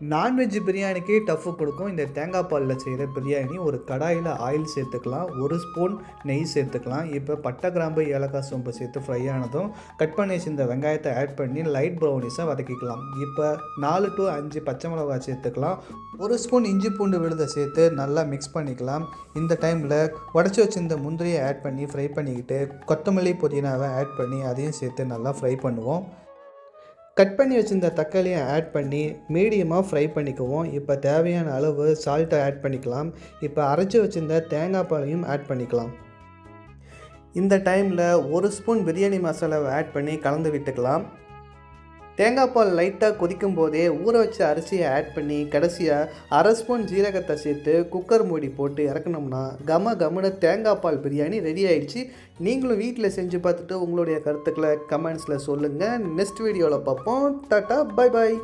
Non veg பிரியாணிக்கே tough கொடுக்கும் இந்த தேங்காய் பாலில் செய்கிற பிரியாணி. ஒரு கடாயில் ஆயில் சேர்த்துக்கலாம், 1 ஸ்பூன் நெய் சேர்த்துக்கலாம். இப்போ பட்டை, கிராம்பு, ஏலக்காய், சோம்பு சேர்த்து ஃப்ரை ஆனதும் கட் பண்ணி வச்சிருந்த வெங்காயத்தை ஆட் பண்ணி லைட் ப்ரௌனிஸாக வதக்கிக்கலாம். இப்போ 4 to 5 பச்சை மிளகாய் சேர்த்துக்கலாம். 1 ஸ்பூன் இஞ்சி பூண்டு விழுதை சேர்த்து நல்லா மிக்ஸ் பண்ணிக்கலாம். இந்த டைமில் உடச்சி வச்சிருந்த முந்திரியை ஆட் பண்ணி ஃப்ரை பண்ணிக்கிட்டு கொத்தமல்லி, புதினாவை ஆட் பண்ணி அதையும் சேர்த்து நல்லா ஃப்ரை பண்ணுவோம். கட் பண்ணி வச்சுருந்த தக்காளியை ஆட் பண்ணி மீடியமாக ஃப்ரை பண்ணிக்குவோம். இப்போ தேவையான அளவு சால்ட்டை ஆட் பண்ணிக்கலாம். இப்போ அரைச்சி வச்சுருந்த தேங்காய் பாலையும் ஆட் பண்ணிக்கலாம். இந்த டைமில் 1 ஸ்பூன் பிரியாணி மசாலாவை ஆட் பண்ணி கலந்து விட்டுக்கலாம். தேங்காய் பால் லைட்டாக கொதிக்கும் போதே ஊற வச்ச அரிசியை ஆட் பண்ணி கடைசியாக 1/2 ஸ்பூன் ஜீரகத்தை சேர்த்து குக்கர் மூடி போட்டு இறக்கணும்னா கமன்னு தேங்காய் பால் பிரியாணி ரெடி ஆகிடுச்சு. நீங்களும் வீட்டில் செஞ்சு பார்த்துட்டு உங்களுடைய கருத்துக்களை கமெண்ட்ஸில் சொல்லுங்கள். நெக்ஸ்ட் வீடியோவில் பார்ப்போம். Tata, bye bye.